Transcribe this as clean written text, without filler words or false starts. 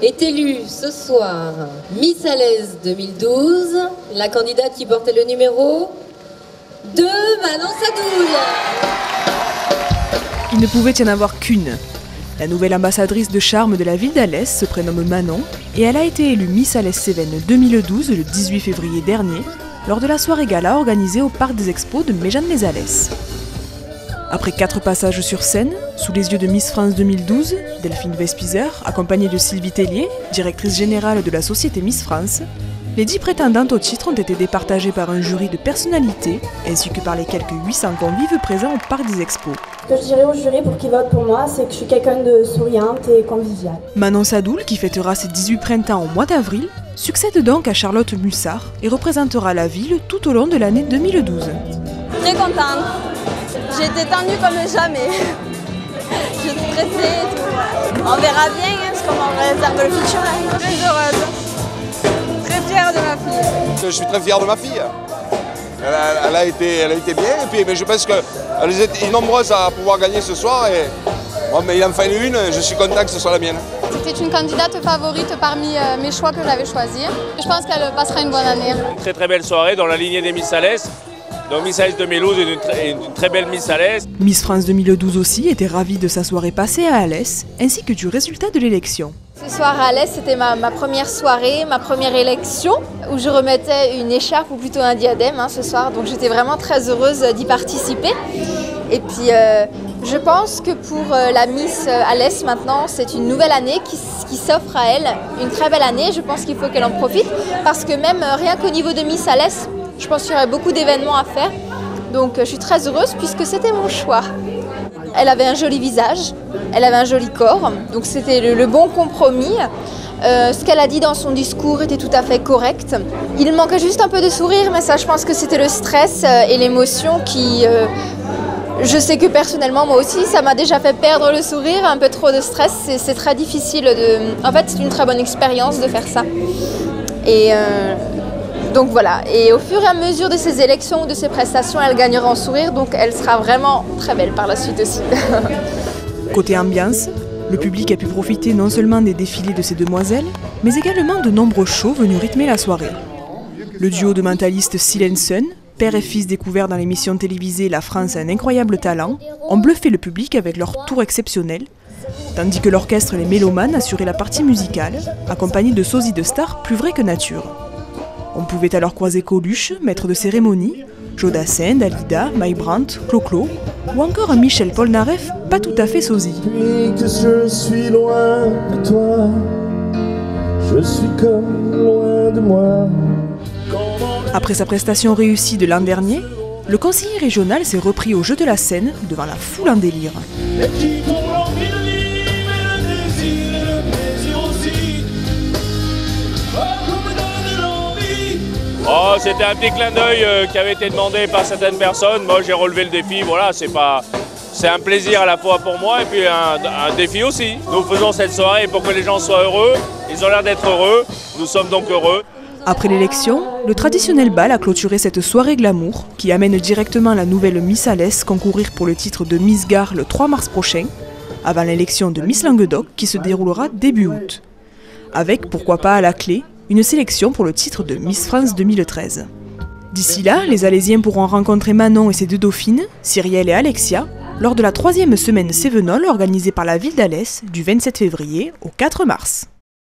Est élue ce soir Miss Alès 2012, la candidate qui portait le numéro 2, Manon Sadoul. Il ne pouvait y en avoir qu'une. La nouvelle ambassadrice de charme de la ville d'Alès se prénomme Manon et elle a été élue Miss Alès Cévennes 2012 le 18 février dernier lors de la soirée gala organisée au Parc des Expos de Méjeanne-les-Alès. Après 4 passages sur scène, sous les yeux de Miss France 2012, Delphine Vespizer, accompagnée de Sylvie Tellier, directrice générale de la société Miss France, les 10 prétendantes au titre ont été départagées par un jury de personnalités, ainsi que par les quelques 800 convives présents au Parc des Expos. Ce que je dirais au jury pour qu'ils votent pour moi, c'est que je suis quelqu'un de souriante et conviviale. Manon Sadoul, qui fêtera ses 18 printemps au mois d'avril, succède donc à Charlotte Mussard et représentera la ville tout au long de l'année 2012. Très contente. J'ai été tendue comme jamais. Je suis stressée et tout. On verra bien ce qu'on en réserve le futur. Très heureuse. Très fière de ma fille. Je suis très fier de ma fille. Elle a été bien. Et puis, mais je pense qu'elles étaient nombreuses à pouvoir gagner ce soir. Et, bon, mais il en fallait une. Je suis content que ce soit la mienne. C'était une candidate favorite parmi mes choix que j'avais choisis. Je pense qu'elle passera une bonne année. Très très belle soirée dans la lignée des Miss Alès. Donc Miss Alès 2012 est une très belle Miss Alès. Miss France 2012 aussi était ravie de sa soirée passée à Alès, ainsi que du résultat de l'élection. Ce soir à Alès, c'était ma première soirée, ma première élection, où je remettais une écharpe ou plutôt un diadème ce soir. Donc j'étais vraiment très heureuse d'y participer. Et puis je pense que pour la Miss Alès maintenant, c'est une nouvelle année qui s'offre à elle, une très belle année. Je pense qu'il faut qu'elle en profite, parce que même rien qu'au niveau de Miss Alès, je pense qu'il y aurait beaucoup d'événements à faire, donc je suis très heureuse puisque c'était mon choix. Elle avait un joli visage, elle avait un joli corps, donc c'était le bon compromis. Ce qu'elle a dit dans son discours était tout à fait correct. Il manquait juste un peu de sourire, mais ça je pense que c'était le stress et l'émotion qui... je sais que personnellement, moi aussi, ça m'a déjà fait perdre le sourire, un peu trop de stress, c'est très difficile de... En fait, c'est une très bonne expérience de faire ça. Et... donc voilà, et au fur et à mesure de ces élections ou de ces prestations, elle gagnera en sourire, donc elle sera vraiment très belle par la suite aussi. Côté ambiance, le public a pu profiter non seulement des défilés de ces demoiselles, mais également de nombreux shows venus rythmer la soirée. Le duo de mentalistes Silent Sun, père et fils découverts dans l'émission télévisée La France a un incroyable talent, ont bluffé le public avec leur tour exceptionnel, tandis que l'orchestre Les Mélomanes assurait la partie musicale, accompagné de sosies de stars plus vraies que nature. On pouvait alors croiser Coluche, maître de cérémonie, Jodassin, Dalida, Mike Brandt, Clo-Clo, ou encore un Michel Polnareff pas tout à fait sosie. Depuis que je suis loin de toi, je suis comme loin de moi. Après sa prestation réussie de l'an dernier, le conseiller régional s'est repris au jeu de la scène devant la foule en délire. Oh, c'était un petit clin d'œil qui avait été demandé par certaines personnes. Moi, j'ai relevé le défi. Voilà, c'est un plaisir à la fois pour moi et puis un défi aussi. Nous faisons cette soirée pour que les gens soient heureux. Ils ont l'air d'être heureux. Nous sommes donc heureux. Après l'élection, le traditionnel bal a clôturé cette soirée glamour qui amène directement la nouvelle Miss Alès concourir pour le titre de Miss Gare le 3 mars prochain, avant l'élection de Miss Languedoc qui se déroulera début août. Avec, pourquoi pas à la clé, une sélection pour le titre de Miss France 2013. D'ici là, les Alésiens pourront rencontrer Manon et ses 2 dauphines, Cyrielle et Alexia, lors de la 3e semaine Cévenol organisée par la ville d'Alès du 27 février au 4 mars.